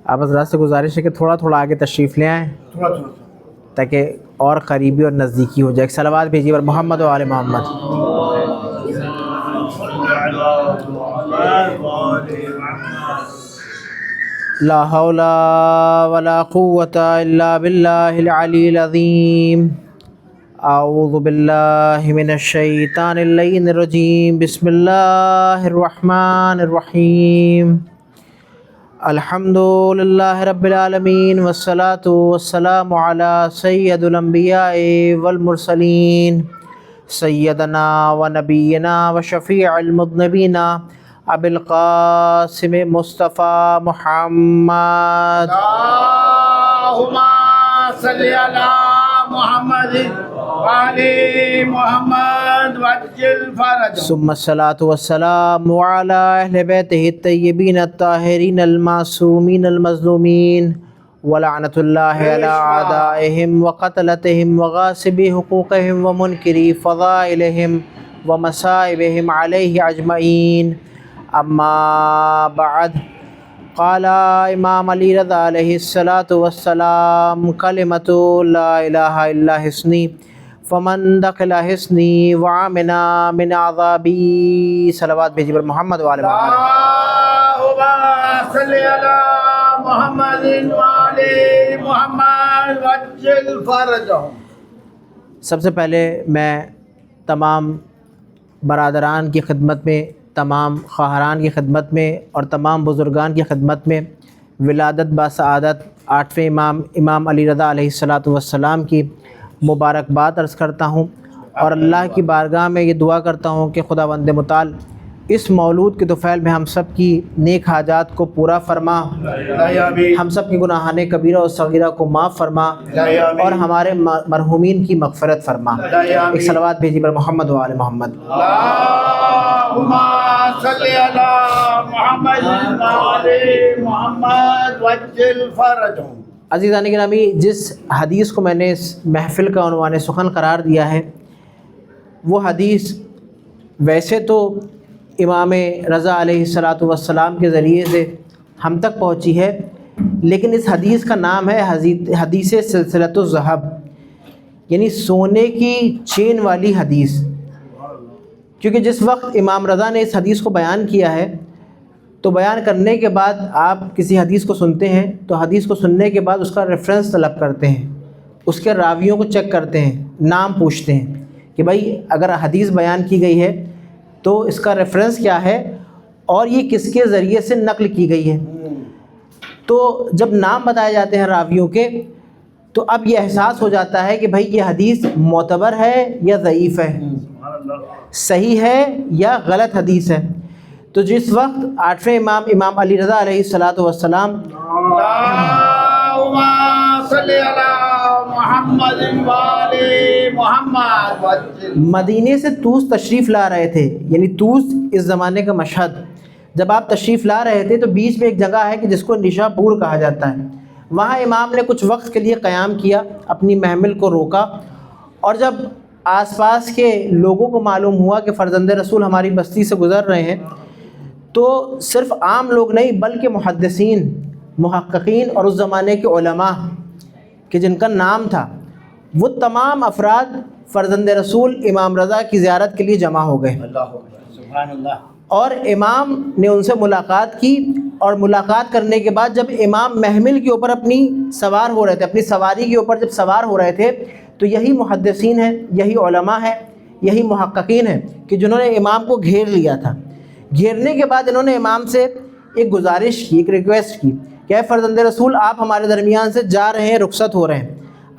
آپ حضرات سے گزارش ہے کہ تھوڑا تھوڑا آگے تشریف لے آئیں تاکہ اور قریبی اور نزدیکی ہو جائے. ایک صلوات بھیجیے پر محمد و آل محمد. لا حول ولا قوة الا باللہ العلی العظیم. اعوذ باللہ من الشیطان اللعین الرجیم. بسم اللہ الرحمن الرحیم. الحمد للہ رب العالمین والصلاة والسلام علی سید الانبیاء والمرسلین سیدنا و نبینا و شفیع المذنبین ابی القاسم مصطفیٰ محمد. اللہم صلی علی محمد وعلی محمد وعجل فرجہ. ثم الصلاة والسلام علی اہل بیتہ الطیبین الطاہرین المعصومین المظلومین ولعنۃ اللہ علی اعدائہم وقتلتہم وغاصبی حقوقہم ومنکری فضائلہم ومصائبہم علیہ اجمعین. اما بعد قال امام علی رضا علیہ الصلاۃ والسلام کلمۃ لا الہ الا حسنی فمن دخل حسنی وامنا من عذابی. صلوات بھیجی پر محمد و آل محمد. اللہم صلی علی محمد وعلی محمد وعجل فرجہ. سب سے پہلے میں تمام برادران کی خدمت میں، تمام خواہران کی خدمت میں اور تمام بزرگان کی خدمت میں ولادت باسعادت آٹھویں امام علی رضا علیہ الصلاۃ والسلام کی مبارکباد عرض کرتا ہوں، اور اللہ کی بارگاہ میں یہ دعا کرتا ہوں کہ خداوند متعال اس مولود کے طفیل میں ہم سب کی نیک حاجات کو پورا فرما، ہم سب کی گناہان کبیرہ و صغیرہ کو معاف فرما اور ہمارے مرحومین کی مغفرت فرما. ایک صلوات بھیجی پر محمد و آل محمد. اللہم صلی علی محمد وعلی محمد وعجل فرجہ. عزیزان گرامی، جس حدیث کو میں نے اس محفل کا عنوان سخن قرار دیا ہے، وہ حدیث ویسے تو امام رضا علیہ الصلاۃ والسلام کے ذریعے سے ہم تک پہنچی ہے، لیکن اس حدیث کا نام ہے حدیث سلسلۃ الذہب، یعنی سونے کی چین والی حدیث. کیونکہ جس وقت امام رضا نے اس حدیث کو بیان کیا ہے تو بیان کرنے کے بعد آپ کسی حدیث کو سنتے ہیں تو حدیث کو سننے کے بعد اس کا ریفرنس طلب کرتے ہیں، اس کے راویوں کو چیک کرتے ہیں، نام پوچھتے ہیں کہ بھائی اگر حدیث بیان کی گئی ہے تو اس کا ریفرنس کیا ہے اور یہ کس کے ذریعے سے نقل کی گئی ہے. تو جب نام بتائے جاتے ہیں راویوں کے تو اب یہ احساس ہو جاتا ہے کہ بھائی یہ حدیث معتبر ہے یا ضعیف ہے، صحیح ہے یا غلط حدیث ہے. تو جس وقت آٹھویں امام علی رضا علیہ الصلاۃ والسلام اللہم صلی علی محمد وعلی محمد وعجل. مدینے سے طوس تشریف لا رہے تھے، یعنی طوس اس زمانے کا مشہد، جب آپ تشریف لا رہے تھے تو بیچ میں ایک جگہ ہے کہ جس کو نشا پور کہا جاتا ہے. وہاں امام نے کچھ وقت کے لیے قیام کیا، اپنی محمل کو روکا، اور جب آس پاس کے لوگوں کو معلوم ہوا کہ فرزند رسول ہماری بستی سے گزر رہے ہیں تو صرف عام لوگ نہیں بلکہ محدثین، محققین اور اس زمانے کے علماء کہ جن کا نام تھا، وہ تمام افراد فرزند رسول امام رضا کی زیارت کے لیے جمع ہو گئے. سبحان اللہ. اور امام نے ان سے ملاقات کی، اور ملاقات کرنے کے بعد جب امام محمل کے اوپر اپنی سوار ہو رہے تھے، اپنی سواری کے اوپر جب سوار ہو رہے تھے تو یہی محدثین ہیں، یہی علماء ہیں، یہی محققین ہیں کہ جنہوں نے امام کو گھیر لیا تھا. گھیرنے کے بعد انہوں نے امام سے ایک گزارش کی، ایک ریکویسٹ کی کہ اے فرزند رسول، آپ ہمارے درمیان سے جا رہے ہیں، رخصت ہو رہے ہیں،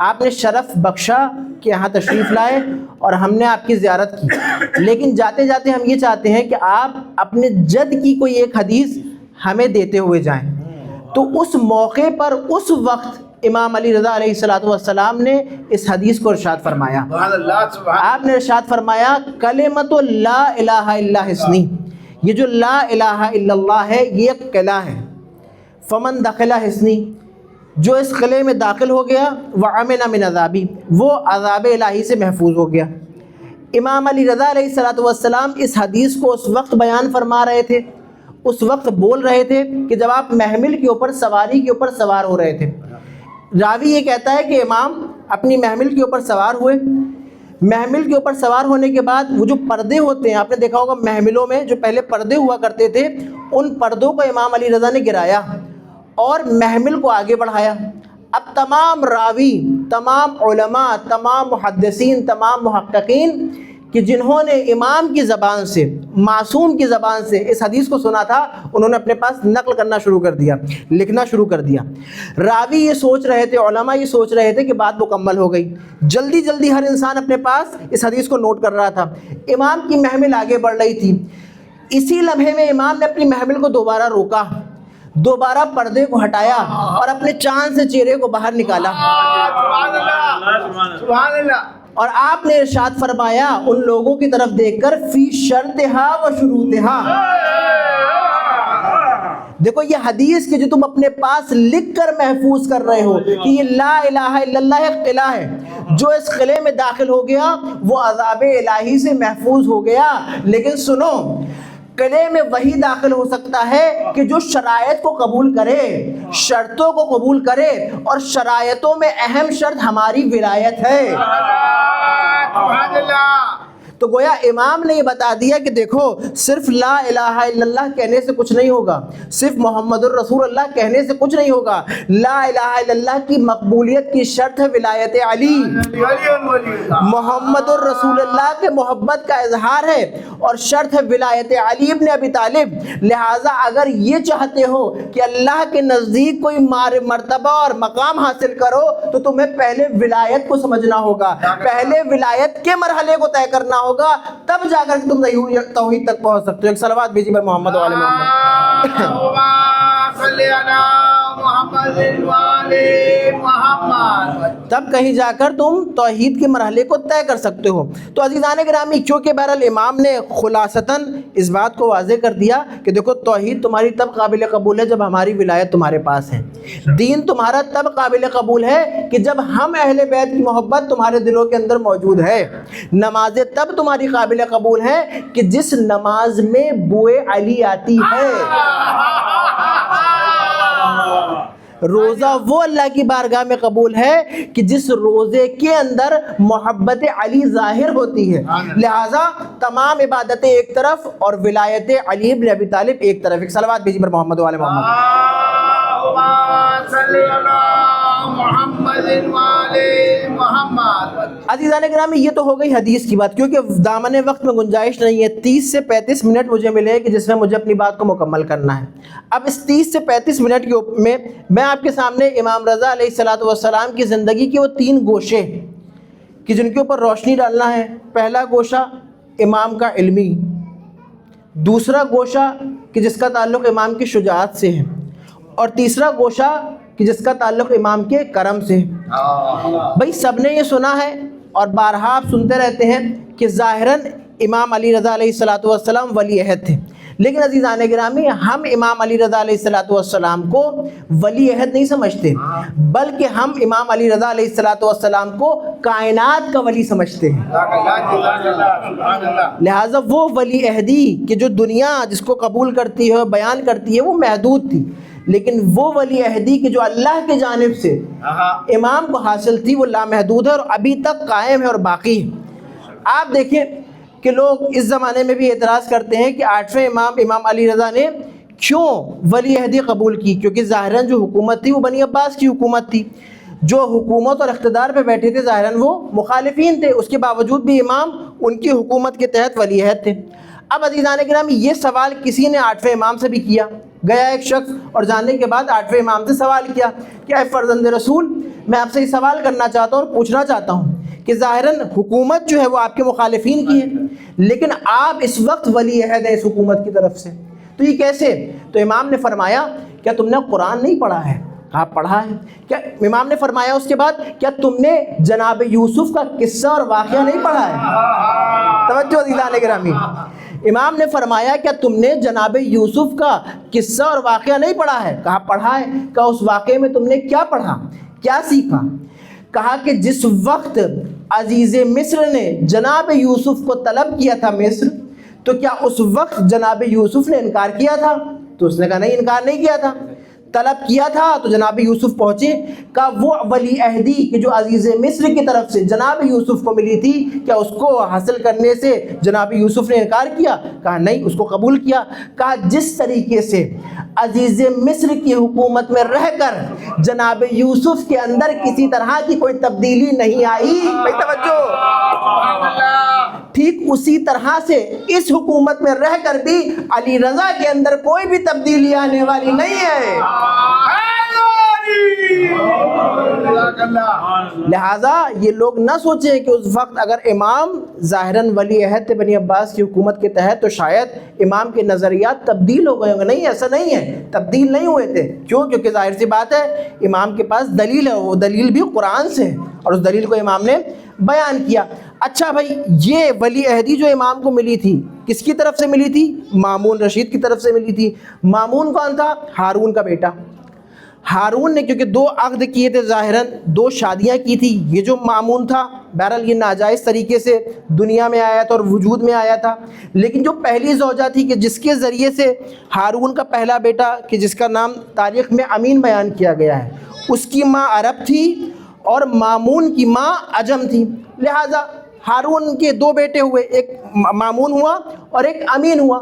آپ نے شرف بخشا کہ یہاں تشریف لائے اور ہم نے آپ کی زیارت کی، لیکن جاتے جاتے ہم یہ چاہتے ہیں کہ آپ اپنے جد کی کوئی ایک حدیث ہمیں دیتے ہوئے جائیں. تو اس موقع پر اس وقت امام علی رضا علیہ الصلاۃ والسلام نے اس حدیث کو ارشاد فرمایا. سبحان اللہ. سبحان. آپ نے ارشاد فرمایا کلمۃ لا الہ الا حسنی، یہ جو لا الہ الا اللہ ہے یہ ایک قلعہ ہے. فمن دخل حسنی، جو اس قلعے میں داخل ہو گیا، وامن من عذابی، وہ عذاب الہی سے محفوظ ہو گیا. امام علی رضا علیہ الصلاۃ والسلام اس حدیث کو اس وقت بیان فرما رہے تھے، اس وقت بول رہے تھے کہ جب آپ محمل کے اوپر سواری کے اوپر سوار ہو رہے تھے۔ راوی یہ کہتا ہے کہ امام اپنی محمل کے اوپر سوار ہوئے، محمل کے اوپر سوار ہونے کے بعد وہ جو پردے ہوتے ہیں، آپ نے دیکھا ہوگا محملوں میں جو پہلے پردے ہوا کرتے تھے، ان پردوں کو امام علی رضا نے گرایا اور محمل کو آگے بڑھایا۔ اب تمام راوی، تمام علماء، تمام محدثین، تمام محققین کہ جنہوں نے امام کی زبان سے، معصوم کی زبان سے اس حدیث کو سنا تھا، انہوں نے اپنے پاس نقل کرنا شروع کر دیا، لکھنا شروع کر دیا۔ راوی یہ سوچ رہے تھے، علماء یہ سوچ رہے تھے کہ بات مکمل ہو گئی، جلدی جلدی ہر انسان اپنے پاس اس حدیث کو نوٹ کر رہا تھا۔ امام کی محمل آگے بڑھ رہی تھی، اسی لمحے میں امام نے اپنی محمل کو دوبارہ روکا، دوبارہ پردے کو ہٹایا اور اپنے چاند سے چہرے کو باہر نکالا، سبحان اللہ، سبحان اللہ۔ اور آپ نے ارشاد فرمایا ان لوگوں کی طرف دیکھ کر، فی شرطہا و شروطہا۔ دیکھو یہ حدیث کہ جو تم اپنے پاس لکھ کر محفوظ کر رہے ہو کہ یہ لا الہ الا اللہ ایک قلعہ ہے، جو اس قلعے میں داخل ہو گیا وہ عذاب الہی سے محفوظ ہو گیا۔ لیکن سنو، قلعے میں وہی داخل ہو سکتا ہے کہ جو شرائط کو قبول کرے، شرطوں کو قبول کرے، اور شرائطوں میں اہم شرط ہماری ولایت ہے۔ سبحان اللہ۔ تو گویا امام نے یہ بتا دیا کہ دیکھو صرف لا الہ الا اللہ کہنے سے کچھ نہیں ہوگا، صرف محمد الرسول اللہ کہنے سے کچھ نہیں ہوگا، لا الہ الا اللہ کی مقبولیت کی شرط ہے ولایت علی، محمد الرسول اللہ کے محبت کا اظہار ہے، اور شرط ہے ولایت علی ابن ابی طالب۔ لہٰذا اگر یہ چاہتے ہو کہ اللہ کے نزدیک کوئی مرتبہ اور مقام حاصل کرو تو تمہیں پہلے ولایت کو سمجھنا ہوگا، پہلے ولایت کے مرحلے کو طے کرنا ہوگا، تب جا کر تم توحید تک پہنچ سکتے ہو۔ ایک صلوات بھیجیے پر محمد و آل محمد۔ تب کہیں جا کر تم توحید کے مرحلے کو طے کر سکتے ہو۔ تو عزیزان گرامی، چونکہ بہرحال امام نے خلاصتاً اس بات کو واضح کر دیا کہ دیکھو توحید تمہاری تب قابل قبول ہے جب ہماری ولایت تمہارے پاس ہے، دین تمہارا تب قابل قبول ہے کہ جب ہم اہل بیت کی محبت تمہارے دلوں کے اندر موجود ہے، نمازیں تب تمہاری قابل قبول ہے کہ جس نماز میں بوئے علی آتی ہے، روزہ وہ اللہ کی بارگاہ میں قبول ہے کہ جس روزے کے اندر محبت علی ظاہر ہوتی ہے۔ لہٰذا تمام عبادتیں ایک طرف اور ولایت علی ابن ابی طالب ایک طرف۔ ایک صلوات بھیجیے پر محمد و آل محمد۔ عزیزان گرامی، یہ تو ہو گئی حدیث کی بات، کیونکہ دامن وقت میں گنجائش نہیں ہے، 30 سے 35 منٹ مجھے ملے کہ جس میں مجھے اپنی بات کو مکمل کرنا ہے۔ اب اس 30 سے 35 منٹ میں آپ کے سامنے امام رضا علیہ الصلوۃ والسلام کی زندگی کے وہ 3 گوشے کہ جن کے اوپر روشنی ڈالنا ہے۔ پہلا گوشہ امام کا علمی، دوسرا گوشہ کہ جس کا تعلق امام کی شجاعت سے ہے، اور تیسرا گوشہ کہ جس کا تعلق امام کے کرم سے ہے۔ بھائی سب نے یہ سنا ہے اور بارہا آپ سنتے رہتے ہیں کہ ظاہراً امام علی رضا علیہ الصلوۃ والسلام ولی عہد تھے، لیکن عزیزان گرامی ہم امام علی رضا علیہ الصلوۃ والسلام کو ولی عہد نہیں سمجھتے، بلکہ ہم امام علی رضا علیہ الصلوۃ والسلام کو کائنات کا ولی سمجھتے ہیں۔ لہٰذا وہ ولی عہدی کہ جو دنیا جس کو قبول کرتی ہے، بیان کرتی ہے، وہ محدود تھی، لیکن وہ ولی عہدی کہ جو اللہ کی جانب سے امام کو حاصل تھی وہ لامحدود ہے اور ابھی تک قائم ہے اور باقی ہے۔ آپ دیکھیں کہ لوگ اس زمانے میں بھی اعتراض کرتے ہیں کہ 8ویں امام علی رضا نے کیوں ولی عہدی قبول کی، کیونکہ ظاہراً جو حکومت تھی وہ بنی عباس کی حکومت تھی، جو حکومت اور اقتدار پہ بیٹھے تھے ظاہراً وہ مخالفین تھے، اس کے باوجود بھی امام ان کی حکومت کے تحت ولی عہد تھے۔ اب عزیزان گرامی یہ سوال کسی نے 8ویں امام سے بھی کیا، گیا ایک شخص اور جاننے کے بعد 8ویں امام سے سوال کیا کہ اے فرزند رسول، میں آپ سے یہ سوال کرنا چاہتا ہوں اور پوچھنا چاہتا ہوں کہ ظاہراً حکومت جو ہے وہ آپ کے مخالفین کی ہے، لیکن آپ اس وقت ولی عہد ہیں اس حکومت کی طرف سے، تو یہ کیسے؟ تو امام نے فرمایا کیا تم نے قرآن نہیں پڑھا ہے؟ آپ پڑھا ہے کیا؟ امام نے فرمایا اس کے بعد کیا تم نے جناب یوسف کا قصہ اور واقعہ نہیں پڑھا ہے؟ توجہ عزیزان گرامی، امام نے فرمایا کیا تم نے جناب یوسف کا قصہ اور واقعہ نہیں پڑھا ہے؟ کہا پڑھا ہے۔ کہا اس واقعے میں تم نے کیا پڑھا، کیا سیکھا؟ کہا کہ جس وقت عزیز مصر نے جناب یوسف کو طلب کیا تھا مصر، تو کیا اس وقت جناب یوسف نے انکار کیا تھا؟ تو اس نے کہا نہیں، انکار نہیں کیا تھا، طلب کیا تھا تو جناب یوسف پہنچے. کہا وہ ولی عہدی کہ جو عزیز مصر کی طرف سے جناب یوسف کو ملی تھی، کیا اس کو حاصل کرنے سے جناب یوسف نے انکار کیا؟ کہا نہیں، اس کو قبول کیا. کہا جس طریقے سے عزیز مصر کی حکومت میں رہ کر جناب یوسف کے اندر کسی طرح کی کوئی تبدیلی نہیں آئی، بھائی توجہ، ٹھیک اسی طرح سے اس حکومت میں رہ کر بھی علی رضا کے اندر کوئی بھی تبدیلی آنے والی نہیں ہے. لہٰذا یہ لوگ نہ سوچیں کہ اس وقت اگر امام ظاہراً ولی عہد تھے بنی عباس کی حکومت کے تحت تو شاید امام کے نظریات تبدیل ہو گئے ہوں گے. نہیں، ایسا نہیں ہے، تبدیل نہیں ہوئے تھے. کیوں؟ کیونکہ ظاہر سی بات ہے امام کے پاس دلیل ہے، وہ دلیل بھی قرآن سے ہے اور اس دلیل کو امام نے بیان کیا. اچھا بھائی، یہ ولی عہدی جو امام کو ملی تھی کس کی طرف سے ملی تھی؟ مامون رشید کی طرف سے ملی تھی. مامون کون تھا؟ ہارون کا بیٹا. ہارون نے کیونکہ 2 عقد کیے تھے، ظاہراً 2 شادیاں کی تھی. یہ جو مامون تھا بہرحال یہ ناجائز طریقے سے دنیا میں آیا تھا اور وجود میں آیا تھا، لیکن جو پہلی زوجہ تھی کہ جس کے ذریعے سے ہارون کا پہلا بیٹا کہ جس کا نام تاریخ میں امین بیان کیا گیا ہے، اس کی ماں عرب تھی اور مامون کی ماں عجم تھی. لہٰذا ہارون کے 2 بیٹے ہوئے، ایک مامون ہوا اور ایک امین ہوا.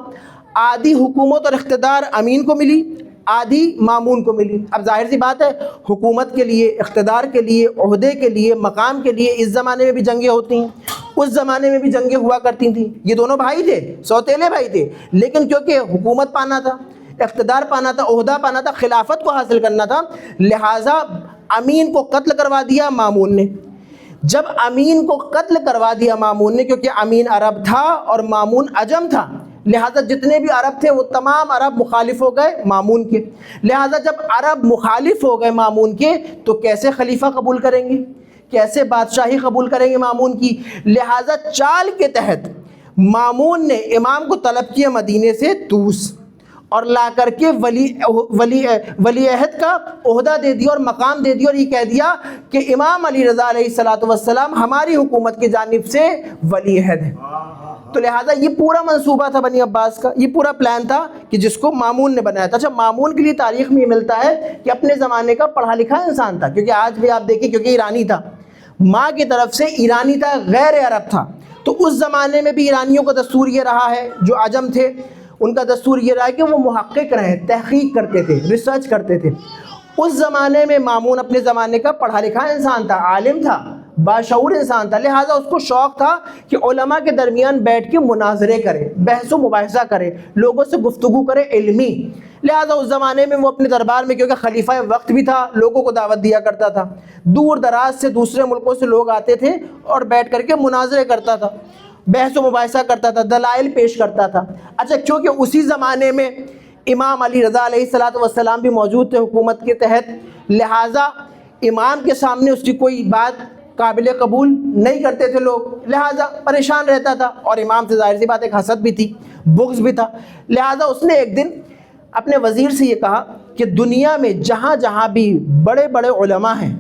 آدھی حکومت اور اقتدار امین کو ملی، آدھی مامون کو ملی. اب ظاہر سی بات ہے حکومت کے لیے، اقتدار کے لیے، عہدے کے لیے، مقام کے لیے اس زمانے میں بھی جنگیں ہوتی ہیں، اس زمانے میں بھی جنگیں ہوا کرتی تھیں. یہ دونوں بھائی تھے، سوتیلے بھائی تھے، لیکن کیونکہ حکومت پانا تھا، اقتدار پانا تھا، عہدہ پانا تھا، خلافت کو حاصل کرنا تھا، لہٰذا امین کو قتل کروا دیا مامون نے. جب امین کو قتل کروا دیا مامون نے، کیونکہ امین عرب تھا اور مامون عجم تھا، لہٰذا جتنے بھی عرب تھے وہ تمام عرب مخالف ہو گئے مامون کے. لہٰذا جب عرب مخالف ہو گئے مامون کے تو کیسے خلیفہ قبول کریں گے، کیسے بادشاہی قبول کریں گے مامون کی؟ لہٰذا چال کے تحت مامون نے امام کو طلب کیا مدینے سے توس، اور لا کر کے ولی عہد کا عہدہ دے دیا اور مقام دے دیا اور یہ کہہ دیا کہ امام علی رضا علیہ الصلوۃ والسلام ہماری حکومت کی جانب سے ولی عہد ہے. تو لہٰذا یہ پورا منصوبہ تھا بنی عباس کا، یہ پورا پلان تھا کہ جس کو مامون نے بنایا تھا. اچھا، مامون کے لیے تاریخ میں یہ ملتا ہے کہ اپنے زمانے کا پڑھا لکھا انسان تھا، کیونکہ آج بھی آپ دیکھیں کیونکہ ایرانی تھا، ماں کی طرف سے ایرانی تھا، غیر عرب تھا. تو اس زمانے میں بھی ایرانیوں کا دستور یہ رہا ہے، جو عجم تھے ان کا دستور یہ رہا ہے کہ وہ محقق رہے، تحقیق کرتے تھے، ریسرچ کرتے تھے. اس زمانے میں مامون اپنے زمانے کا پڑھا لکھا انسان تھا، عالم تھا، باشعور انسان تھا. لہٰذا اس کو شوق تھا کہ علماء کے درمیان بیٹھ کے مناظرے کرے، بحث و مباحثہ کرے، لوگوں سے گفتگو کرے علمی. لہٰذا اس زمانے میں وہ اپنے دربار میں، کیونکہ خلیفہ وقت بھی تھا، لوگوں کو دعوت دیا کرتا تھا. دور دراز سے دوسرے ملکوں سے لوگ آتے تھے اور بیٹھ کر کے مناظرے کرتا تھا، بحث و مباحثہ کرتا تھا، دلائل پیش کرتا تھا. اچھا، کیونکہ اسی زمانے میں امام علی رضا علیہ الصلوۃ والسلام بھی موجود تھے حکومت کے تحت، لہٰذا امام کے سامنے اس کی کوئی بات قابل قبول نہیں کرتے تھے لوگ، لہٰذا پریشان رہتا تھا. اور امام سے ظاہر سی بات ایک حسد بھی تھی، بغض بھی تھا. لہٰذا اس نے ایک دن اپنے وزیر سے یہ کہا کہ دنیا میں جہاں جہاں بھی بڑے بڑے علماء ہیں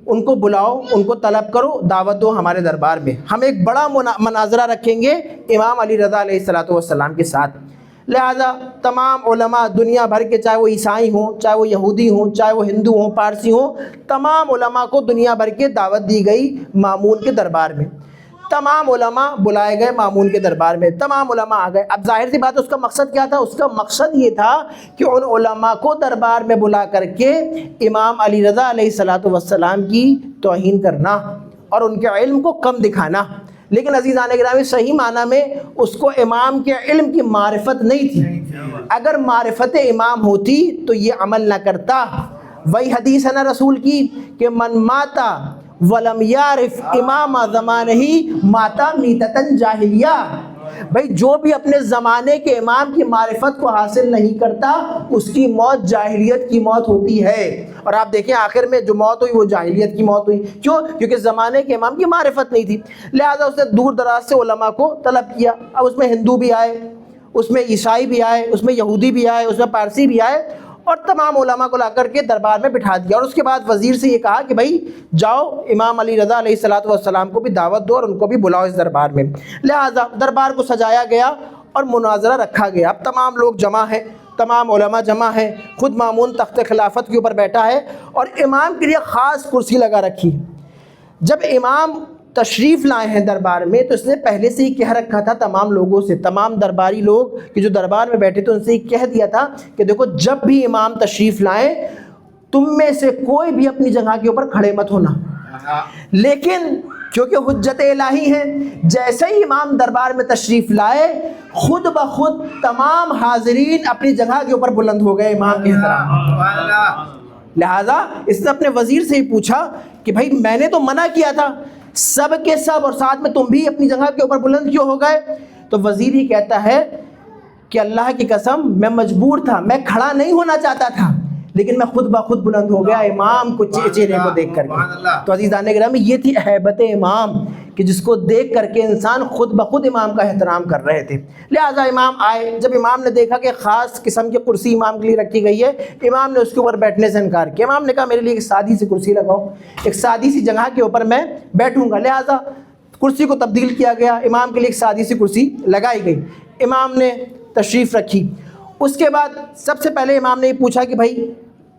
ان کو بلاؤ، ان کو طلب کرو، دعوت دو ہمارے دربار میں، ہم ایک بڑا مناظرہ رکھیں گے امام علی رضا علیہ الصلوۃ والسلام کے ساتھ. لہٰذا تمام علماء دنیا بھر کے، چاہے وہ عیسائی ہوں، چاہے وہ یہودی ہوں، چاہے وہ ہندو ہوں، پارسی ہوں، تمام علماء کو دنیا بھر کے دعوت دی گئی مامون کے دربار میں. تمام علماء بلائے گئے مامون کے دربار میں، تمام علماء آ گئے. اب ظاہر سی بات ہے اس کا مقصد کیا تھا؟ اس کا مقصد یہ تھا کہ ان علماء کو دربار میں بلا کر کے امام علی رضا علیہ الصلوۃ والسلام کی توہین کرنا اور ان کے علم کو کم دکھانا. لیکن عزیزان گرامی، صحیح معنی میں اس کو امام کے علم کی معرفت نہیں تھی. اگر معرفت امام ہوتی تو یہ عمل نہ کرتا. وہی حدیث ہے نا رسول کی کہ من ماتا ولم یعرف امام زمانہ ماتا میتتن جاہلیہ. بھائی جو بھی اپنے زمانے کے امام کی معرفت کو حاصل نہیں کرتا اس کی موت جاہلیت کی موت ہوتی ہے. اور آپ دیکھیں آخر میں جو موت ہوئی وہ جاہلیت کی موت ہوئی. کیوں؟ کیونکہ زمانے کے امام کی معرفت نہیں تھی. لہٰذا اس نے دور دراز سے علماء کو طلب کیا. اب اس میں ہندو بھی آئے، اس میں عیسائی بھی آئے، اس میں یہودی بھی آئے، اس میں پارسی بھی آئے، اور تمام علماء کو لا کر کے دربار میں بٹھا دیا. اور اس کے بعد وزیر سے یہ کہا کہ بھائی جاؤ امام علی رضا علیہ الصلوۃ والسلام کو بھی دعوت دو اور ان کو بھی بلاؤ اس دربار میں. لہٰذا دربار کو سجایا گیا اور مناظرہ رکھا گیا. اب تمام لوگ جمع ہیں، تمام علماء جمع ہیں، خود مامون تخت خلافت کے اوپر بیٹھا ہے اور امام کے لیے خاص کرسی لگا رکھی ہے۔ جب امام تشریف لائے ہیں دربار میں تو اس نے پہلے سے ہی کہہ رکھا تھا تمام لوگوں سے، تمام درباری لوگ کہ جو دربار میں بیٹھے تھے ان سے ہی کہہ دیا تھا کہ دیکھو جب بھی امام تشریف لائیں تم میں سے کوئی بھی اپنی جگہ کے اوپر کھڑے مت ہونا، لیکن کیونکہ حجت الہی ہے، جیسے ہی امام دربار میں تشریف لائے خود بخود تمام حاضرین اپنی جگہ کے اوپر بلند ہو گئے امام کے احترام۔ لہٰذا اس نے اپنے وزیر سے ہی پوچھا کہ بھائی میں نے تو منع کیا تھا، سب کے سب اور ساتھ میں تم بھی اپنی جگہ کے اوپر بلند کیوں ہو گئے؟ تو وزیر ہی کہتا ہے کہ اللہ کی قسم میں مجبور تھا، میں کھڑا نہیں ہونا چاہتا تھا لیکن میں خود بخود بلند ہو گیا امام کو چہرے کو دیکھ کر کے۔ تو عزیزان گرامی یہ تھی ہیبت امام کہ جس کو دیکھ کر کے انسان خود بخود امام کا احترام کر رہے تھے۔ لہٰذا امام آئے، جب امام نے دیکھا کہ خاص قسم کی کرسی امام کے لیے رکھی گئی ہے، امام نے اس کے اوپر بیٹھنے سے انکار کیا۔ امام نے کہا میرے لیے ایک سادی سی کرسی لگاؤ، ایک سادی سی جگہ کے اوپر میں بیٹھوں گا۔ لہٰذا کرسی کو تبدیل کیا گیا، امام کے لیے ایک سادی سی کرسی لگائی گئی، امام نے تشریف رکھی۔ اس کے بعد سب سے پہلے امام نے یہ پوچھا کہ بھائی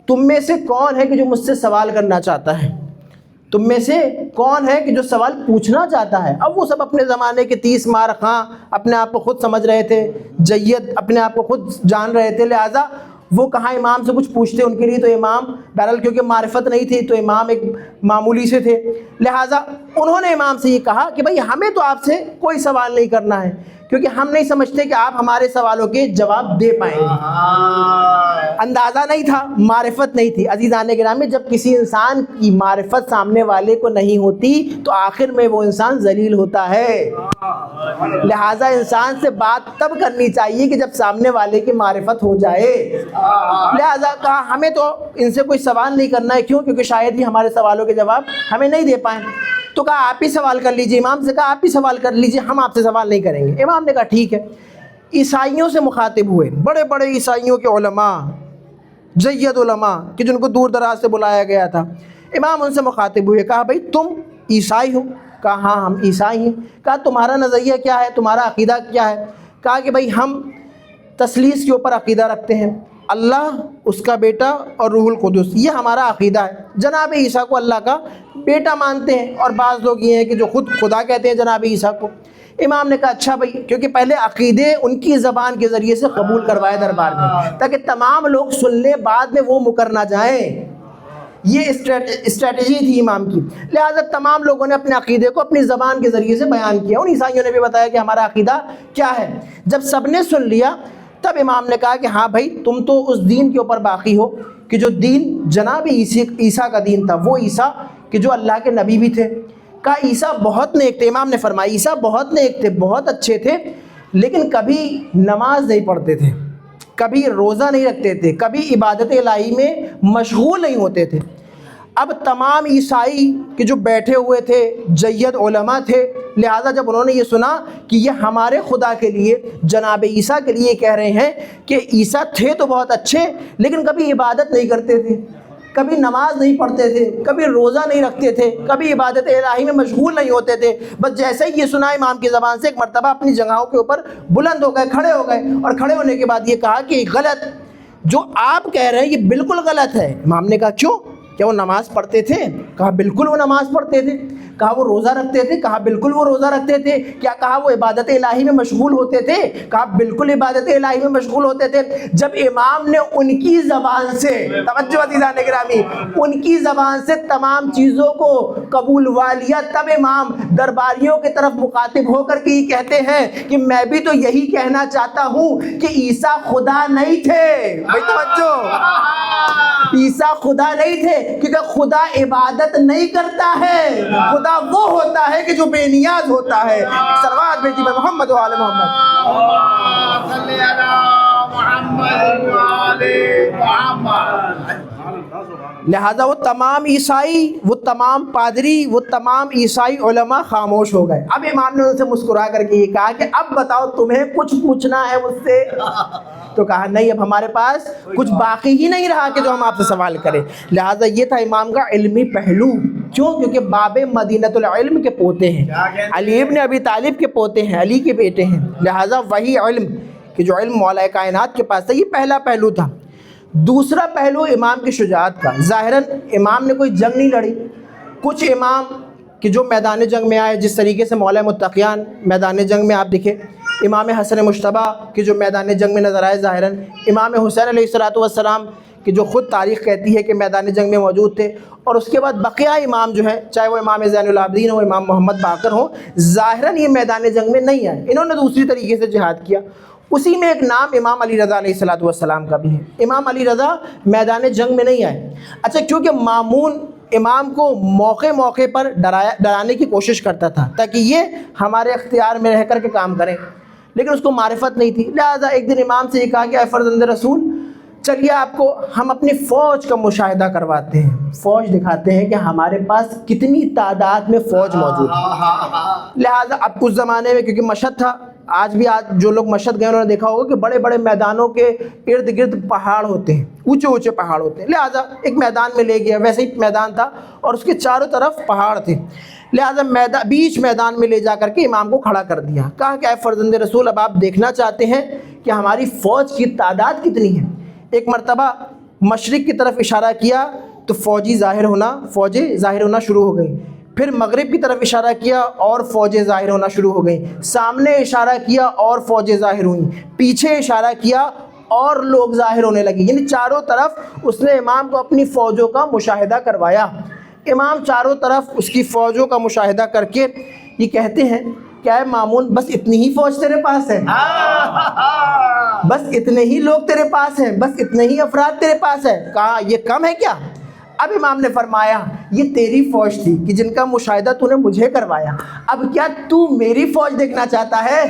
تم میں سے کون ہے کہ جو مجھ سے سوال کرنا چاہتا ہے؟ تم میں سے کون ہے کہ جو سوال پوچھنا چاہتا ہے؟ اب وہ سب اپنے زمانے کے 30 مار خاں اپنے آپ کو خود سمجھ رہے تھے، جید اپنے آپ کو خود جان رہے تھے، لہٰذا وہ کہاں امام سے کچھ پوچھتے، ان کے لیے تو امام بہرحال کیونکہ معرفت نہیں تھی تو امام ایک معمولی سے تھے، لہٰذا انہوں نے امام سے یہ کہا کہ بھائی ہمیں تو آپ سے کوئی سوال نہیں کرنا ہے کیونکہ ہم نہیں سمجھتے کہ آپ ہمارے سوالوں کے جواب دے پائیں گے۔ اندازہ نہیں تھا، معرفت نہیں تھی۔ عزیزان گرامی جب کسی انسان کی معرفت سامنے والے کو نہیں ہوتی تو آخر میں وہ انسان ذلیل ہوتا ہے، لہٰذا انسان سے بات تب کرنی چاہیے کہ جب سامنے والے کی معرفت ہو جائے۔ لہٰذا کہا ہمیں تو ان سے کوئی سوال نہیں کرنا ہے، کیوں؟ کیونکہ شاید ہی ہمارے سوالوں کے جواب ہمیں نہیں دے پائیں۔ تو کہا آپ ہی سوال کر لیجئے، امام سے کہا آپ ہی سوال کر لیجئے، ہم آپ سے سوال نہیں کریں گے۔ امام نے کہا ٹھیک ہے۔ عیسائیوں سے مخاطب ہوئے، بڑے بڑے عیسائیوں کے علماء، جید علماء کہ جن کو دور دراز سے بلایا گیا تھا، امام ان سے مخاطب ہوئے، کہا بھائی تم عیسائی ہو؟ کہا ہاں ہم عیسائی ہیں۔ کہا تمہارا نظریہ کیا ہے، تمہارا عقیدہ کیا ہے؟ کہا کہ بھائی ہم تثلیث کے اوپر عقیدہ رکھتے ہیں، اللہ، اس کا بیٹا اور روح القدس، یہ ہمارا عقیدہ ہے۔ جناب عیسیٰ کو اللہ کا بیٹا مانتے ہیں اور بعض لوگ یہ ہیں کہ جو خود خدا کہتے ہیں جناب عیسیٰ کو۔ امام نے کہا اچھا بھائی، کیونکہ پہلے عقیدے ان کی زبان کے ذریعے سے قبول کروائے دربار میں تاکہ تمام لوگ سن لیں، بعد میں وہ مکر نہ جائیں، یہ اسٹریٹجی تھی امام کی۔ لہٰذا تمام لوگوں نے اپنے عقیدے کو اپنی زبان کے ذریعے سے بیان کیا، ان عیسائیوں نے بھی بتایا کہ ہمارا عقیدہ کیا ہے۔ جب سب نے سن لیا تب امام نے کہا کہ ہاں بھائی تم تو اس دین کے اوپر باقی ہو کہ جو دین جناب عیسیٰ کا دین تھا، وہ عیسیٰ کہ جو اللہ کے نبی بھی تھے۔ کہا عیسیٰ بہت نیک تھے، امام نے فرمایا عیسیٰ بہت نیک تھے، بہت اچھے تھے، لیکن کبھی نماز نہیں پڑھتے تھے، کبھی روزہ نہیں رکھتے تھے، کبھی عبادت الہی میں مشغول نہیں ہوتے تھے۔ اب تمام عیسائی کہ جو بیٹھے ہوئے تھے جید علماء تھے، لہٰذا جب انہوں نے یہ سنا کہ یہ ہمارے خدا کے لیے جناب عیسیٰ کے لیے کہہ رہے ہیں کہ عیسیٰ تھے تو بہت اچھے لیکن کبھی عبادت نہیں کرتے تھے، کبھی نماز نہیں پڑھتے تھے، کبھی روزہ نہیں رکھتے تھے، کبھی عبادت الہی میں مشغول نہیں ہوتے تھے، بس جیسے ہی یہ سنا امام کی زبان سے ایک مرتبہ اپنی جگہوں کے اوپر بلند ہو گئے، کھڑے ہو گئے، اور کھڑے ہونے کے بعد یہ کہا کہ غلط، جو آپ کہہ رہے ہیں یہ بالکل غلط ہے۔ امام نے کہا کیوں؟ کیا وہ نماز پڑھتے تھے؟ کہا بالکل وہ نماز پڑھتے تھے۔ کہا وہ روزہ رکھتے تھے؟ کہا بالکل وہ روزہ رکھتے تھے۔ کیا کہا وہ عبادت الہی میں مشغول ہوتے تھے؟ کہا بالکل عبادت الہی میں مشغول ہوتے تھے۔ جب امام نے ان کی زبان سے، توجہ عزیزان گرامی، ان کی زبان سے تمام چیزوں کو قبولوا لیا، تب امام درباریوں کی طرف مخاطب ہو کر کے یہ کہتے ہیں کہ میں بھی تو یہی کہنا چاہتا ہوں کہ عیسیٰ خدا نہیں تھے۔ بھائی توجہ، عیسیٰ خدا نہیں تھے کیونکہ خدا عبادت نہیں کرتا ہے، خدا وہ ہوتا ہے کہ جو بے نیاز ہوتا ہے۔ صلوات بھیجی میں محمد و آل محمد۔ صلی علی محمد و آل محمد۔ لہذا وہ تمام عیسائی، وہ تمام پادری، وہ تمام عیسائی علماء خاموش ہو گئے۔ اب امام نے ان سے مسکرا کر کے یہ کہا کہ اب بتاؤ تمہیں کچھ پوچھنا ہے مجھ سے؟ تو کہا نہیں، اب ہمارے پاس کچھ باقی ہی نہیں رہا کہ جو ہم آپ سے سوال کریں۔ لہٰذا یہ تھا امام کا علمی پہلو، کیوں؟ کیونکہ باب مدینۃ العلم کے پوتے ہیں، علی ابن ابی طالب کے پوتے ہیں، علی کے بیٹے ہیں، لہٰذا وہی علم کہ جو علم مولا کائنات کے پاس تھا، یہ پہلا پہلو تھا۔ دوسرا پہلو امام کی شجاعت کا، ظاہراً امام نے کوئی جنگ نہیں لڑی۔ کچھ امام کہ جو میدان جنگ میں آئے، جس طریقے سے مولا متقیان میدان جنگ میں آپ دکھے، امام حسن مجتبیٰ کہ جو میدان جنگ میں نظر آئے ظاہراً، امام حسین علیہ السلام کہ جو خود تاریخ کہتی ہے کہ میدان جنگ میں موجود تھے، اور اس کے بعد بقیہ امام جو ہیں، چاہے وہ امام زین العابدین ہو، امام محمد باقر ہو، ظاہراً یہ میدان جنگ میں نہیں آئے، انہوں نے دوسری طریقے سے جہاد کیا۔ اسی میں ایک نام امام علی رضا علیہ السلام کا بھی ہے۔ امام علی رضا میدان جنگ میں نہیں آئے۔ اچھا، کیونکہ مامون امام کو موقع موقع پر ڈرانے کی کوشش کرتا تھا تاکہ یہ ہمارے اختیار میں رہ کر کے کام کریں، لیکن اس کو معرفت نہیں تھی، لہذا ایک دن امام سے یہ کہا کہ اے فرزند رسول، چلیے آپ کو ہم اپنی فوج کا مشاہدہ کرواتے ہیں، فوج دکھاتے ہیں کہ ہمارے پاس کتنی تعداد میں فوج موجود ہے۔ لہٰذا اب اس زمانے میں کیونکہ مشہد تھا، آج جو لوگ مشہد گئے انہوں نے دیکھا ہوگا کہ بڑے بڑے میدانوں کے ارد گرد پہاڑ ہوتے ہیں، اونچے اونچے پہاڑ ہوتے ہیں، لہٰذا ایک میدان میں لے گیا، ویسے ہی میدان تھا اور اس کے چاروں طرف پہاڑ تھے، لہٰذا بیچ میدان میں لے جا کر کے امام کو کھڑا کر دیا، کہا کہ اے فرزند رسول، اب آپ دیکھنا چاہتے ہیں کہ ہماری فوج کی تعداد کتنی ہے۔ ایک مرتبہ مشرق کی طرف اشارہ کیا تو فوجیں ظاہر ہونا شروع ہو گئیں، پھر مغرب کی طرف اشارہ کیا اور فوجیں ظاہر ہونا شروع ہو گئیں، سامنے اشارہ کیا اور فوجیں ظاہر ہوئیں، پیچھے اشارہ کیا اور لوگ ظاہر ہونے لگے، یعنی چاروں طرف اس نے امام کو اپنی فوجوں کا مشاہدہ کروایا۔ امام چاروں طرف اس کی فوجوں کا مشاہدہ کر کے یہ کہتے ہیں کہ اے مامون، بس اتنی ہی فوج تیرے پاس ہے؟ بس اتنے ہی لوگ تیرے پاس ہیں؟ بس اتنے ہی افراد تیرے پاس ہے؟ کہا یہ کم ہے کیا؟ اب امام نے فرمایا یہ تیری فوج تھی کہ جن کا مشاہدہ تو نے مجھے کروایا، اب کیا تو میری فوج دیکھنا چاہتا ہے؟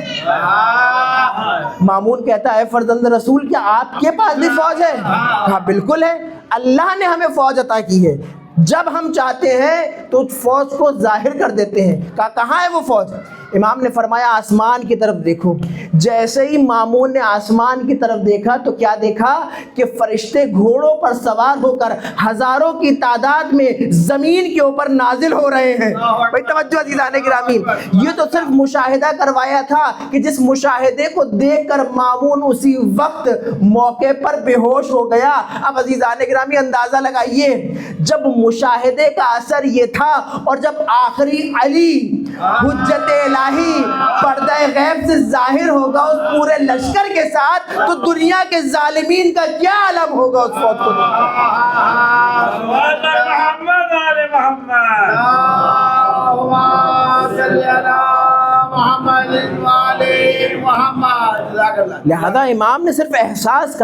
مامون کہتا ہے اے فرزند رسول، کیا آپ کے پاس بھی فوج ہے؟ کہا بالکل ہے، اللہ نے ہمیں فوج عطا کی ہے، جب ہم چاہتے ہیں تو فوج کو ظاہر کر دیتے ہیں۔ کہا کہاں ہے وہ فوج؟ امام نے فرمایا آسمان کی طرف دیکھو۔ جیسے ہی مامون نے آسمان کی طرف دیکھا تو کیا دیکھا کہ فرشتے گھوڑوں پر سوار ہو کر ہزاروں کی تعداد میں زمین کے اوپر نازل ہو رہے ہیں۔ بھائی توجہ عزیزان گرامی، یہ تو صرف مشاہدہ کروایا تھا کہ جس مشاہدے کو دیکھ کر مامون اسی وقت موقع پر بے ہوش ہو گیا۔ اب عزیزان گرامی اندازہ لگائیے، جب مشاہدے کا اثر یہ تھا اور جب آخری علی حجت الہی پردہ غیب سے ظاہر ہوگا اس پورے لشکر کے ساتھ، تو دنیا کے ظالمین کا کیا عالم ہوگا اس فوج کو۔ محمد آل محمد، لہذا امام نے صرف احساس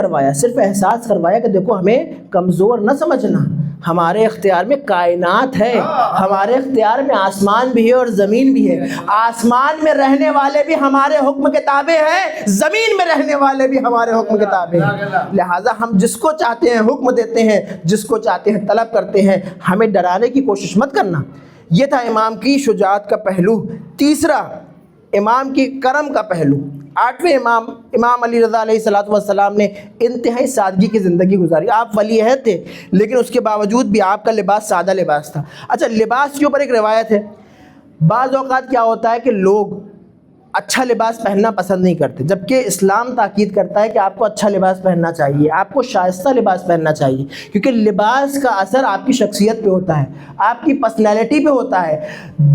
کروایا کہ دیکھو ہمیں کمزور نہ سمجھنا، ہمارے اختیار میں کائنات ہے، ہمارے اختیار میں آسمان بھی ہے اور زمین بھی ہے، آسمان میں رہنے والے بھی ہمارے حکم کے تابع ہیں، زمین میں رہنے والے بھی ہمارے حکم کے تابع ہیں، لہٰذا ہم جس کو چاہتے ہیں حکم دیتے ہیں، جس کو چاہتے ہیں طلب کرتے ہیں، ہمیں ڈرانے کی کوشش مت کرنا۔ یہ تھا امام کی شجاعت کا پہلو۔ تیسرا، امام کی کرم کا پہلو۔ آٹھویں امام علی رضا علیہ السلام نے انتہائی سادگی کی زندگی گزاری۔ آپ ولی عہد تھے لیکن اس کے باوجود بھی آپ کا لباس سادہ لباس تھا۔ اچھا، لباس کے اوپر ایک روایت ہے، بعض اوقات کیا ہوتا ہے کہ لوگ اچھا لباس پہننا پسند نہیں کرتے، جبکہ اسلام تاکید کرتا ہے کہ آپ کو اچھا لباس پہننا چاہیے، آپ کو شائستہ لباس پہننا چاہیے، کیونکہ لباس کا اثر آپ کی شخصیت پہ ہوتا ہے، آپ کی پرسنالٹی پہ ہوتا ہے۔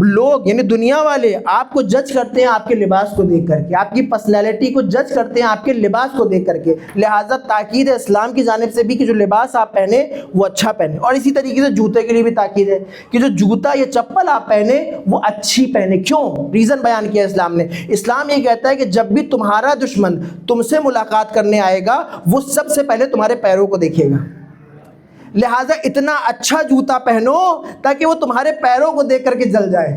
لوگ یعنی دنیا والے آپ کو جج کرتے ہیں آپ کے لباس کو دیکھ کر کے، آپ کی پرسنالٹی کو جج کرتے ہیں آپ کے لباس کو دیکھ کر کے، لہٰذا تاکید ہے اسلام کی جانب سے بھی کہ جو لباس آپ پہنے وہ اچھا پہنے، اور اسی طریقے سے جوتے کے لیے بھی تاکید ہے کہ جو جوتا یا چپل آپ پہنے وہ اچھی پہنے۔ کیوں؟ ریزن بیان کیا اسلام نے۔ اسلام یہ کہتا ہے کہ جب بھی تمہارا دشمن تم سے ملاقات کرنے آئے گا وہ سب سے پہلے تمہارے پیروں کو دیکھے گا، لہٰذا اتنا اچھا جوتا پہنو تاکہ وہ تمہارے پیروں کو دیکھ کر کے جل جائے۔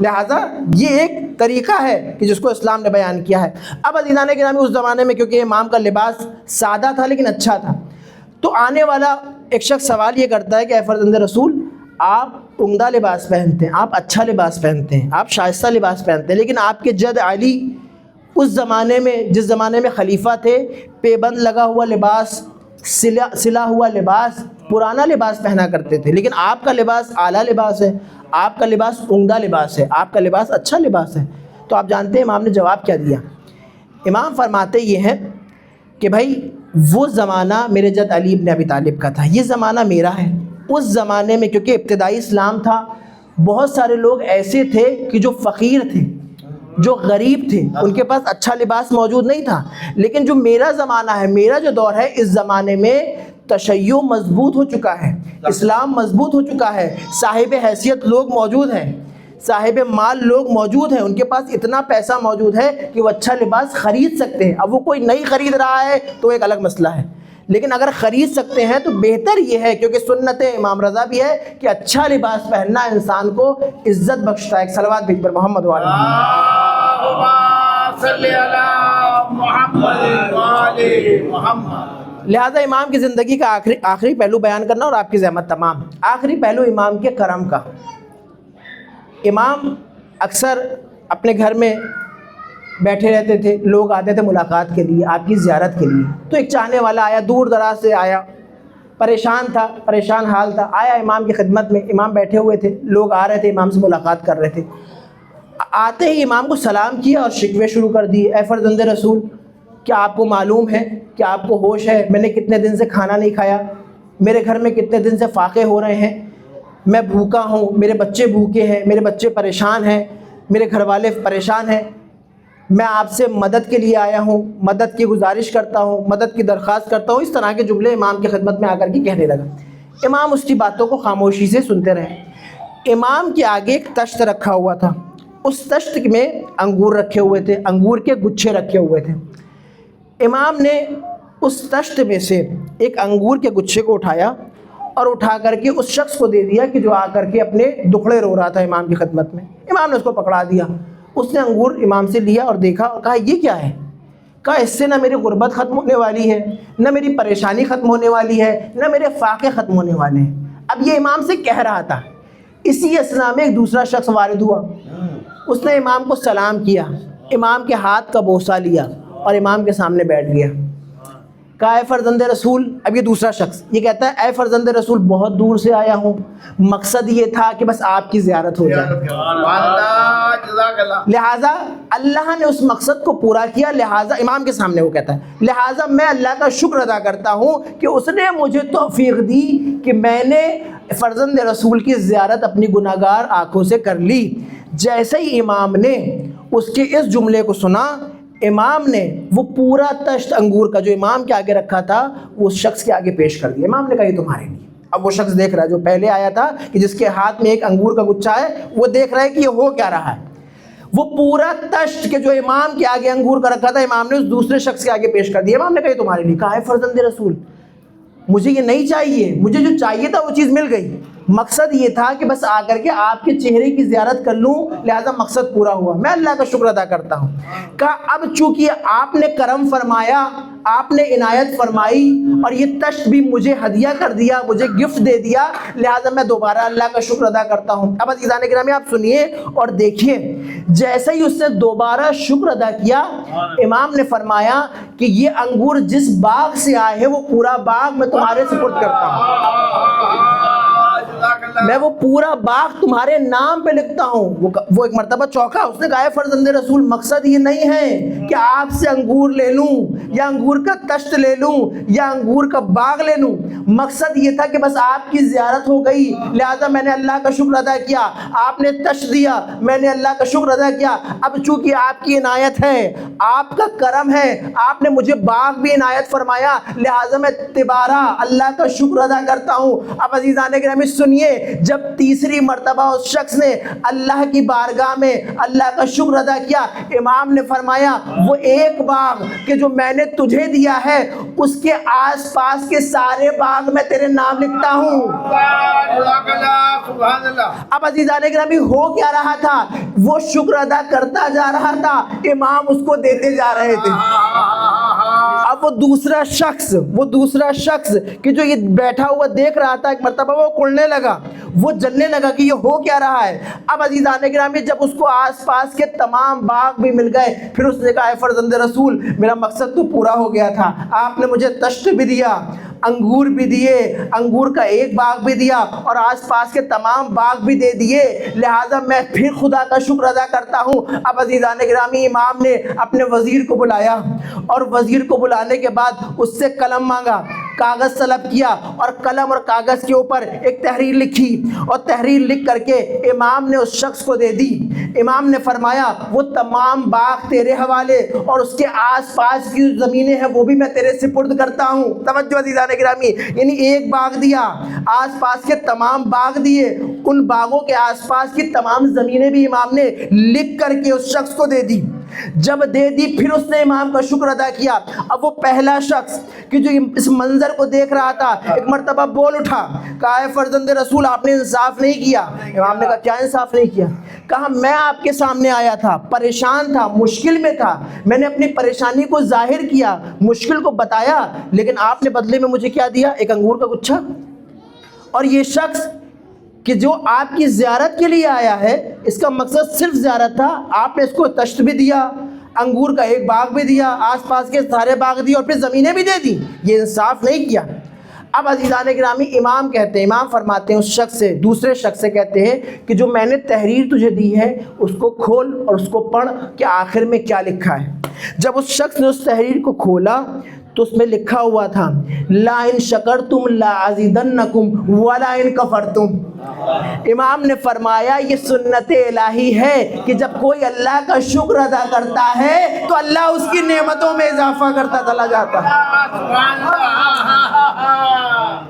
لہٰذا یہ ایک طریقہ ہے کہ جس کو اسلام نے بیان کیا ہے۔ اب عزیزان گرامی، اس زمانے میں کیونکہ امام کا لباس سادہ تھا لیکن اچھا تھا، تو آنے والا ایک شخص سوال یہ کرتا ہے کہ اے فرزند رسول، آپ عمدہ لباس پہنتے ہیں، آپ اچھا لباس پہنتے ہیں، آپ شائستہ لباس پہنتے ہیں، لیکن آپ کے جد علی اس زمانے میں جس زمانے میں خلیفہ تھے پیبند لگا ہوا لباس، سلا ہوا لباس، پرانا لباس پہنا کرتے تھے، لیکن آپ کا لباس اعلیٰ لباس ہے، آپ کا لباس عمدہ لباس ہے، آپ کا لباس اچھا لباس ہے۔ تو آپ جانتے ہیں امام نے جواب کیا دیا امام فرماتے یہ ہیں کہ بھائی وہ زمانہ میرے جد علی بن ابی طالب کا تھا، یہ زمانہ میرا ہے۔ اس زمانے میں کیونکہ ابتدائی اسلام تھا، بہت سارے لوگ ایسے تھے کہ جو فقیر تھے، جو غریب تھے، ان کے پاس اچھا لباس موجود نہیں تھا۔ لیکن جو میرا زمانہ ہے، میرا جو دور ہے، اس زمانے میں تشیع مضبوط ہو چکا ہے، اسلام مضبوط ہو چکا ہے، صاحب حیثیت لوگ موجود ہیں، صاحب مال لوگ موجود ہیں، ان کے پاس اتنا پیسہ موجود ہے کہ وہ اچھا لباس خرید سکتے ہیں۔ اب وہ کوئی نہیں خرید رہا ہے تو ایک الگ مسئلہ ہے، لیکن اگر خرید سکتے ہیں تو بہتر یہ ہے، کیونکہ سنت امام رضا بھی ہے کہ اچھا لباس پہننا انسان کو عزت بخشتا ہے۔ ایک صلوات بھیج پر محمد وعلی محمد۔ لہذا امام کی زندگی کا آخری پہلو بیان کرنا، اور آپ کی زحمت تمام۔ آخری پہلو امام کے کرم کا۔ امام اکثر اپنے گھر میں بیٹھے رہتے تھے، لوگ آتے تھے ملاقات کے لیے، آپ کی زیارت کے لیے۔ تو ایک چاہنے والا آیا، دور دراز سے آیا، پریشان تھا، پریشان حال تھا، آیا امام کی خدمت میں۔ امام بیٹھے ہوئے تھے، لوگ آ رہے تھے، امام سے ملاقات کر رہے تھے۔ آتے ہی امام کو سلام کیا اور شکوے شروع کر دیے۔ اے فرزند رسول، کیا آپ کو معلوم ہے، کیا آپ کو ہوش ہے، میں نے کتنے دن سے کھانا نہیں کھایا، میرے گھر میں کتنے دن سے فاقے ہو رہے ہیں، میں بھوکا ہوں، میرے بچے بھوکے ہیں، میرے بچے پریشان ہیں، میرے گھر والے پریشان ہیں، میں آپ سے مدد کے لیے آیا ہوں، مدد کی گزارش کرتا ہوں، مدد کی درخواست کرتا ہوں۔ اس طرح کے جملے امام کی خدمت میں آ کر کے کہنے لگا۔ امام اس کی باتوں کو خاموشی سے سنتے رہے۔ امام کے آگے ایک تشت رکھا ہوا تھا، اس تشت میں انگور رکھے ہوئے تھے، انگور کے گچھے رکھے ہوئے تھے۔ امام نے اس تشت میں سے ایک انگور کے گچھے کو اٹھایا اور اٹھا کر کے اس شخص کو دے دیا کہ جو آ کر کے اپنے دکھڑے رو رہا تھا امام کی خدمت میں۔ امام نے اس کو پکڑا دیا، اس نے انگور امام سے لیا اور دیکھا اور کہا یہ کیا ہے؟ کہا اس سے نہ میری غربت ختم ہونے والی ہے، نہ میری پریشانی ختم ہونے والی ہے، نہ میرے فاقے ختم ہونے والے ہیں۔ اب یہ امام سے کہہ رہا تھا، اسی اثنا میں ایک دوسرا شخص وارد ہوا، اس نے امام کو سلام کیا، امام کے ہاتھ کا بوسہ لیا اور امام کے سامنے بیٹھ گیا۔ کہا اے فرزند رسول، اب یہ دوسرا شخص یہ کہتا ہے اے فرزند رسول، بہت دور سے آیا ہوں، مقصد یہ تھا کہ بس آپ کی زیارت ہو جائے، لہٰذا اللہ نے اس مقصد کو پورا کیا، لہٰذا امام کے سامنے وہ کہتا ہے لہٰذا میں اللہ کا شکر ادا کرتا ہوں کہ اس نے مجھے توفیق دی کہ میں نے فرزند رسول کی زیارت اپنی گناہگار آنکھوں سے کر لی۔ جیسے ہی امام نے اس کے اس جملے کو سنا، امام نے وہ پورا تشت انگور کا جو امام کے آگے رکھا تھا وہ اس شخص کے آگے پیش کر دیا۔ امام نے کہا یہ تمہارے لیے۔ اب وہ شخص دیکھ رہا ہے جو پہلے آیا تھا کہ جس کے ہاتھ میں ایک انگور کا گچھا ہے، وہ دیکھ رہا ہے کہ یہ ہو کیا رہا ہے۔ وہ پورا تشت کے جو امام کے آگے انگور کا رکھا تھا امام نے اس دوسرے شخص کے آگے پیش کر دیا۔ امام نے کہا یہ تمہارے لیے۔ کہا ہے فرزند رسول، مجھے یہ نہیں چاہیے، مجھے جو چاہیے تھا وہ چیز مل گئی، مقصد یہ تھا کہ بس آ کر کے آپ کے چہرے کی زیارت کر لوں، لہذا مقصد پورا ہوا، میں اللہ کا شکر ادا کرتا ہوں۔ کہا اب چونکہ آپ نے کرم فرمایا، آپ نے عنایت فرمائی اور یہ تشت بھی مجھے ہدیہ کر دیا، مجھے گفٹ دے دیا، لہذا میں دوبارہ اللہ کا شکر ادا کرتا ہوں۔ اب عزیزان گرامی آپ سنیے اور دیکھیے، جیسے ہی اس نے دوبارہ شکر ادا کیا، امام نے فرمایا کہ یہ انگور جس باغ سے آئے ہیں وہ پورا باغ میں تمہارے سپرد کرتا ہوں، میں وہ پورا باغ تمہارے نام پہ لکھتا ہوں۔ وہ ایک مرتبہ چوکا، اس نے کہا ہے فرزند رسول، مقصد یہ نہیں ہے کہ آپ سے انگور لے لوں یا انگور کا تشت لے لوں یا انگور کا باغ لے لوں، مقصد یہ تھا کہ بس آپ کی زیارت ہو گئی، لہذا میں نے اللہ کا شکر ادا کیا، آپ نے تشت دیا، میں نے اللہ کا شکر ادا کیا۔ اب چونکہ آپ کی عنایت ہے، آپ کا کرم ہے، آپ نے مجھے باغ بھی عنایت فرمایا، لہذا میں دوبارہ اللہ کا شکر ادا کرتا ہوں۔ اب عزیزان گرامی سنیے، جب تیسری مرتبہ اس شخص نے اللہ کی بارگاہ میں اللہ کا شکر ادا کیا، امام نے فرمایا وہ ایک باغ کہ جو میں نے تجھے دیا ہے اس کے آس پاس کے سارے باغ میں تیرے نام لکھتا ہوں۔ اب عزیزان گرامی ہو کیا رہا تھا؟ وہ شکر ادا کرتا جا رہا تھا، امام اس کو دیتے جا رہے تھے۔ اب وہ دوسرا شخص کہ جو یہ بیٹھا ہوا دیکھ رہا تھا، ایک مرتبہ وہ کڑنے لگا، وہ جلنے لگا کہ یہ ہو کیا رہا ہے۔ اب عزیزان گرامی جب اس کو آس پاس کے تمام باغ بھی مل گئے، پھر اس نے کہا اے فرزند رسول، میرا مقصد تو پورا ہو گیا تھا، آپ نے مجھے تشت بھی دیا، انگور بھی دیے، انگور کا ایک باغ بھی دیا اور آس پاس کے تمام باغ بھی دے دیے، لہٰذا میں پھر خدا کا شکر ادا کرتا ہوں۔ اب عزیزان گرامی امام نے اپنے وزیر کو بلایا اور وزیر کو بلانے کے بعد اس سے قلم مانگا، کاغذ طلب کیا اور قلم اور کاغذ کے اوپر ایک تحریر لکھی اور تحریر لکھ کر کے امام نے اس شخص کو دے دی۔ امام نے فرمایا وہ تمام باغ تیرے حوالے اور اس کے آس پاس کی جو زمینیں ہیں وہ بھی میں تیرے سپرد کرتا ہوں۔ توجہ عزیزان گرامی، یعنی ایک باغ دیا، آس پاس کے تمام باغ دیے، ان باغوں کے آس پاس کی تمام زمینیں بھی امام نے لکھ کر کے اس شخص کو دے دی۔ جب دے دی پھر اس نے امام کا شکر ادا کیا۔ اب وہ پہلا شخص کہ جو اس منظر کو دیکھ رہا تھا ایک مرتبہ بول اٹھا، کہا اے فرزند رسول آپ نے انصاف نہیں کیا۔ امام نے کہا کیا انصاف نہیں کیا؟ کہا میں آپ کے سامنے آیا تھا، پریشان تھا، مشکل میں تھا، میں نے اپنی پریشانی کو ظاہر کیا، مشکل کو بتایا، لیکن آپ نے بدلے میں مجھے کیا دیا؟ ایک انگور کا گچھا۔ اور یہ شخص کہ جو آپ کی زیارت کے لیے آیا ہے، اس کا مقصد صرف زیارت تھا، آپ نے اس کو تشت بھی دیا، انگور کا ایک باغ بھی دیا، آس پاس کے سارے باغ دیے اور پھر زمینیں بھی دے دی، یہ انصاف نہیں کیا۔ اب عزیزان گرامی امام کہتے ہیں، امام فرماتے ہیں اس شخص سے، دوسرے شخص سے کہتے ہیں کہ جو میں نے تحریر تجھے دی ہے اس کو کھول اور اس کو پڑھ کہ آخر میں کیا لکھا ہے۔ جب اس شخص نے اس تحریر کو کھولا تو اس میں لکھا ہوا تھا لا ان شکرتم لا ازیدنکم ولا ان کفرتم۔ امام نے فرمایا یہ سنت الہی ہے کہ جب کوئی اللہ کا شکر ادا کرتا ہے تو اللہ اس کی نعمتوں میں اضافہ کرتا چلا جاتا ہے۔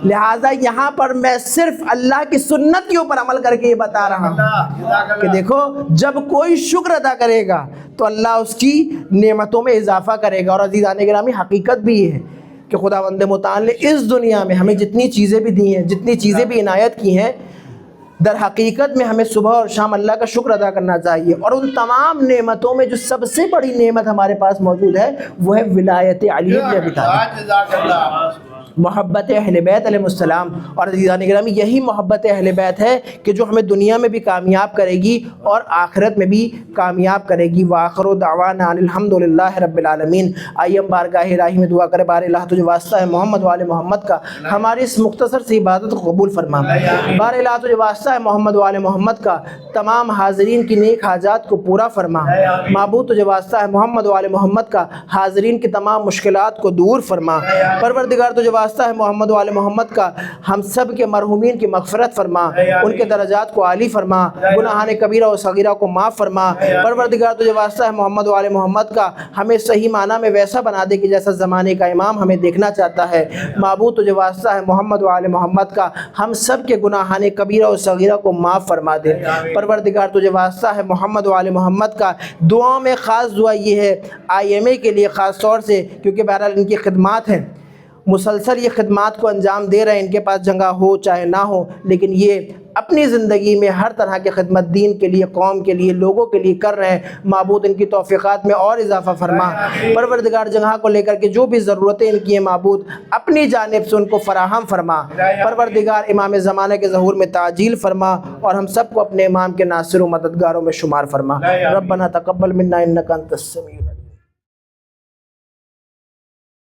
لہٰذا یہاں پر میں صرف اللہ کی سنت کے اوپر عمل کر کے یہ بتا رہا ہوں کہ دیکھو جب کوئی شکر ادا کرے گا تو اللہ اس کی نعمتوں میں اضافہ کرے گا۔ اور عزیزان گرامی حقیقت بھی یہ ہے کہ خداوند متعال نے اس دنیا میں ہمیں جتنی چیزیں بھی دی ہیں، جتنی چیزیں بھی عنایت کی ہیں، در حقیقت میں ہمیں صبح اور شام اللہ کا شکر ادا کرنا چاہیے۔ اور ان تمام نعمتوں میں جو سب سے بڑی نعمت ہمارے پاس موجود ہے وہ ہے ولایت علی بن ابی طالب، محبت اہل بیت علیہ السلام۔ اور عزیزان گرامی یہی محبت اہل بیت ہے کہ جو ہمیں دنیا میں بھی کامیاب کرے گی اور آخرت میں بھی کامیاب کرے گی۔ وآخر دعوانا ان الحمدللہ رب العالمین۔ آئیے ہم بارگاہ الہی میں دعا کریں، بار الہ تجھے واسطہ ہے محمد وآل محمد کا ہماری اس مختصر سی عبادت کو قبول فرما۔ بار الہ تجھے واسطہ ہے محمد وآل محمد کا تمام حاضرین کی نیک حاجات کو پورا فرما۔ معبود تجھے واسطہ ہے محمد وآل محمد کا حاضرین کی تمام مشکلات کو دور فرما۔ پروردگار تجھے واسطہ ہے محمد وآل محمد کا ہم سب کے مرحومین کی مغفرت فرما، ان کے درجات کو عالی فرما، گناہان کبیرہ و صغیرہ کو معاف فرما۔ پروردگار تجھے واسطہ ہے محمد وآل محمد کا ہمیں صحیح معنی میں ویسا بنا دے کہ جیسا زمانے کا امام ہمیں دیکھنا چاہتا ہے۔ معبود تجھے واسطہ ہے محمد وآل محمد کا ہم سب کے گناہان کبیرہ و صغیرہ کو معاف فرما دے۔ پروردگار تجھے واسطہ ہے محمد وآل محمد کا دعاؤں میں خاص دعا یہ ہے IMA کے لیے خاص طور سے، کیونکہ بہرحال ان کی خدمات ہیں، مسلسل یہ خدمات کو انجام دے رہے ہیں، ان کے پاس جگہ ہو چاہے نہ ہو، لیکن یہ اپنی زندگی میں ہر طرح کی خدمت دین کے لیے، قوم کے لیے، لوگوں کے لیے کر رہے ہیں۔ معبود ان کی توفیقات میں اور اضافہ فرما۔ پروردگار جگہ کو لے کر کے جو بھی ضرورتیں ان کی ہیں معبود اپنی جانب سے ان کو فراہم فرما۔ پروردگار امام زمانہ کے ظہور میں تعجیل فرما اور ہم سب کو اپنے امام کے ناصر و مددگاروں میں شمار فرما۔ ربنا تقبل منا انک انت السمیع